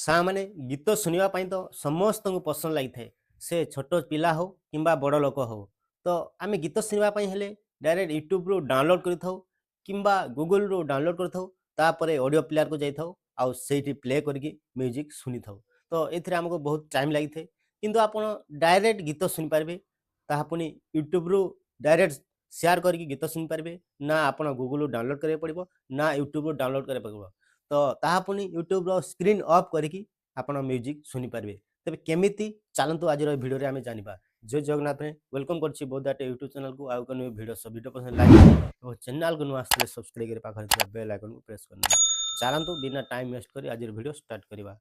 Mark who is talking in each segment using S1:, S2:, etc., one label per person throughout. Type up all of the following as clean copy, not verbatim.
S1: ସାଙ୍ଗମାନେ ଗୀତ ଶୁଣିବା ପାଇଁ ତ ସମସ୍ତଙ୍କୁ ପସନ୍ଦ ଲାଗିଥାଏ। ସେ ଛୋଟ ପିଲା ହଉ କିମ୍ବା ବଡ଼ ଲୋକ ହଉ। ତ ଆମେ ଗୀତ ଶୁଣିବା ପାଇଁ ହେଲେ ଡାଇରେକ୍ଟ ୟୁଟ୍ୟୁବରୁ ଡାଉନଲୋଡ଼ କରିଥାଉ କିମ୍ବା ଗୁଗୁଲରୁ ଡାଉନଲୋଡ଼ କରିଥାଉ। ତାପରେ ଅଡ଼ିଓ ପ୍ଲେୟାରକୁ ଯାଇଥାଉ ଆଉ ସେଇଠି ପ୍ଲେ କରିକି ମ୍ୟୁଜିକ୍ ଶୁଣିଥାଉ। ତ ଏଥିରେ ଆମକୁ ବହୁତ ଟାଇମ୍ ଲାଗିଥାଏ। କିନ୍ତୁ ଆପଣ ଡାଇରେକ୍ଟ ଗୀତ ଶୁଣିପାରିବେ। ତାହା ପୁଣି ୟୁଟ୍ୟୁବରୁ ଡାଇରେକ୍ଟ ସେୟାର କରିକି ଗୀତ ଶୁଣିପାରିବେ। ନା ଆପଣ ଗୁଗୁଲରୁ ଡାଉନଲୋଡ଼ କରିବାକୁ ପଡ଼ିବ, ନା ୟୁଟ୍ୟୁବରୁ ଡାଉନଲୋଡ଼ କରିବାକୁ ପଡ଼ିବ। ତ ତାହା ପୁଣି ୟୁଟ୍ୟୁବର ସ୍କ୍ରିନ୍ ଅଫ୍ କରିକି ଆପଣ ମ୍ୟୁଜିକ୍ ଶୁଣିପାରିବେ। ତେବେ କେମିତି ଚାଲନ୍ତୁ ଆଜିର ଏ ଭିଡ଼ିଓରେ ଆମେ ଜାଣିବା। ଜୟ ଜଗନ୍ନାଥ ଭାଇ, ୱେଲକମ୍ କରୁଛି ବୌଦ୍ଧ ଆର୍ଟ ୟୁଟ୍ୟୁବ୍ ଚ୍ୟାନେଲକୁ। ଆଉ ଏକ ନୂଆ ଭିଡ଼ିଓ ସହ ଭିଡ଼ିଓ ପସନ୍ଦ ଲାଇକ୍ ଏବଂ ଚ୍ୟାନେଲକୁ ନୂଆ ଆସିଥିଲେ ସବସ୍କ୍ରାଇବ୍ କରି ପାଖରେ ଥିବା ବେଲ୍ ଆଇକନକୁ ପ୍ରେସ୍ କରିନେବେ। ଚାଲନ୍ତୁ ବିନା ଟାଇମ୍ ୱେଷ୍ଟ କରି ଆଜିର ଭିଡ଼ିଓ ଷ୍ଟାର୍ଟ କରିବା।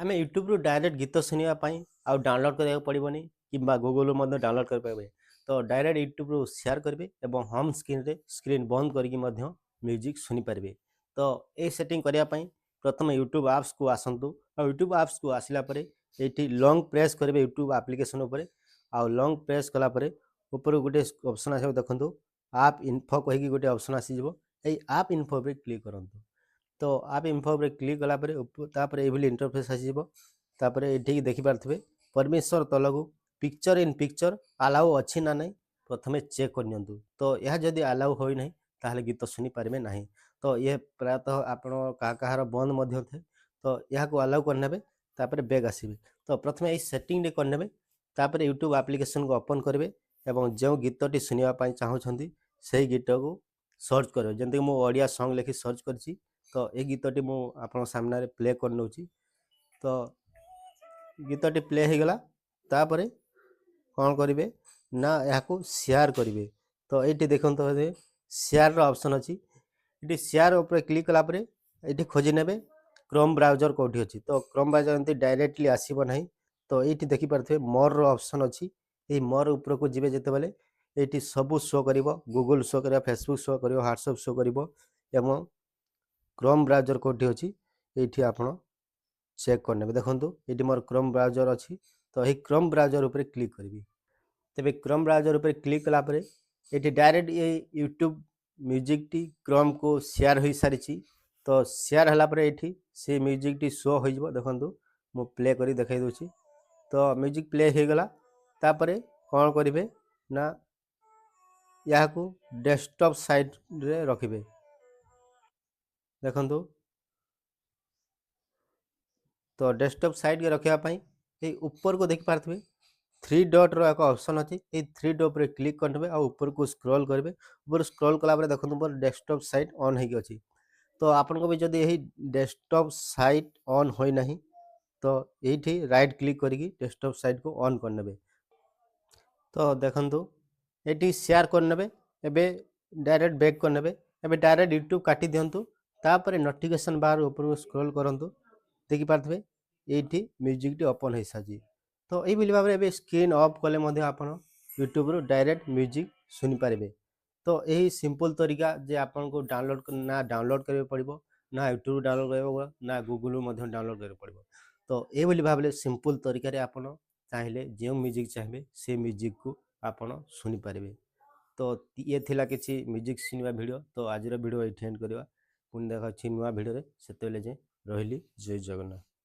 S1: ଆମେ ୟୁଟ୍ୟୁବରୁ ଡାଇରେକ୍ଟ ଗୀତ ଶୁଣିବା ପାଇଁ ଆଉ ଡାଉନଲୋଡ଼ କରିବାକୁ ପଡ଼ିବନି କିମ୍ବା ଗୁଗୁଲରୁ ମଧ୍ୟ ଡାଉନଲୋଡ଼ କରିପାରିବେ। ତ ଡାଇରେକ୍ଟ ୟୁଟ୍ୟୁବରୁ ସେୟାର କରିବେ ଏବଂ ହୋମ୍ ସ୍କ୍ରିନ୍ରେ ସ୍କ୍ରିନ୍ ବନ୍ଦ କରିକି ମଧ୍ୟ ମ୍ୟୁଜିକ୍ ଶୁଣିପାରିବେ। ତ এই ସେଟିଂ କରିବା ପାଇଁ ପ୍ରଥମେ ୟୁଟ୍ୟୁବ୍ ଆପ୍ସକୁ ଆସନ୍ତୁ। ଆଉ ୟୁଟ୍ୟୁବ୍ ଆପ୍ସକୁ ଆସିଲା ପରେ ଏଇଠି ଲଙ୍ଗ୍ ପ୍ରେସ୍ କରିବେ ୟୁଟ୍ୟୁବ୍ ଆପ୍ଲିକେସନ୍ ଉପରେ। ଆଉ ଲଙ୍ଗ୍ ପ୍ରେସ୍ କଲା ପରେ ଉପରକୁ ଗୋଟେ ଅପସନ୍ ଆସିବ, ଦେଖନ୍ତୁ ଆପ୍ ଇନଫୋ କହିକି ଗୋଟେ ଅପସନ୍ ଆସିଯିବ। ଏଇ ଆପ୍ ଇନଫୋ ଉପରେ କ୍ଲିକ୍ କରନ୍ତୁ। तो आप इनफो पर क्लिक कलापर तापर ये इंटरफेस आसीब। तापर ये देखिपारे परमिशन तलू पिक्चर इन पिक्चर आलाउ अच्छी ना नहीं प्रथम चेक कर। तो यह जदि आलाउ होना ताहले गीत शुणी पारे ना। तो ये प्रायतः आपण कहार बंद थे। तो यह आलाउ करने तापर बैग आसबे। तो प्रथम ये सेटिंग करने तापर यूट्यूब एप्लिकेशन को ओपन करेंगे और जो गीतटी शुणापी चाहूँगी से गीत को सर्च करेंगे। जमीक मुझे ओडिया सॉन्ग लिखी सर्च करी। तो ये गीतटी मु आपन सामने प्ले कर नौची। तो गीतटी प्ले हो गला तापरे कौन करेंगे ना यहाँ शेयर करेंगे। तो ये देखो शेयर ऑप्शन अच्छी। ये शेयर उपर क्लिक कलापर ये खोजी ने क्रोम ब्राउजर कौटी अच्छी। तो क्रोम ब्राउजर एमती डायरेक्टली आसब ना। तो ये देखिपारे मोर ऑप्शन अच्छी। ये मोर उपर को जीवे जिते बेले ये सब शो कर गूगल शो कर, फेसबुक शो कर, व्हाट्सएप शो कर, क्रोम ब्राउजर कौटी अच्छी ये आप चेक करने। देखो ये मोर क्रोम ब्राउजर अच्छी। तो यही क्रोम ब्राउजर उपर क्लिक करी। तेज क्रोम ब्राउजर उपर क्लिक कलापर ये डायरेक्ट ये यूट्यूब म्यूजिक टी क्रोम को शेयर हो सारी। तो शेयर हलापर ये से म्यूजिक टी शो हो। देखो मु प्ले कर देखा दूसरी। तो म्यूजिक प्ले हो गला तापर कौन करेंगे ना यहाँ को डेस्कटॉप साइड रे रखिए। देखो तो डेस्कटॉप साइड के रखापी ये ऊपर को देखी पारे थ्री डॉट रो एक ऑप्शन अच्छी। ये थ्री डॉट पर क्लिक करेंगे और ऊपर को स्क्रॉल करेंगे। ऊपर स्क्रॉल कलापर देखो मोर डेस्कटॉप साइट ऑन हो अच्छी। तो आपन को भी जब यही डेस्कटॉप साइट ऑन होना तो ये राइट क्लिक करके डेस्कटॉप साइट को ऑन करने। तो देखो ये शेयर करने एवं डायरेक्ट बैक करने एवं डायरेक्ट यूट्यूब काटी दिंतु। तापर नोटिफिकेशन बार ऊपर को स्क्रॉल करंतु देखिपारे ये म्यूजिक टी ओपन हो सारी। तो ये भाव में स्क्रीन ऑफ कले आप यूट्यूब रू डायरेक्ट म्यूजिक शुणी पारे। तो यही सिंपल तरीका जे आपन को डाउनलोड ना डाउनलोड करें पड़ो ना यूट्यूब डाउनलोड कर ना गूगल डाउनलोड करें पड़ो। तो ये भाव में सिंपल तरीका आपन चाहिए जो म्यूजिक चाहिए से म्यूजिक को आपन शुणी पारे। तो ये थिला किसी म्यूजिक शुणवा वीडियो। तो आज वीडियो ये एंड करवा पुणी देखा नुआ वीडियो से रही। जय जगन्नाथ।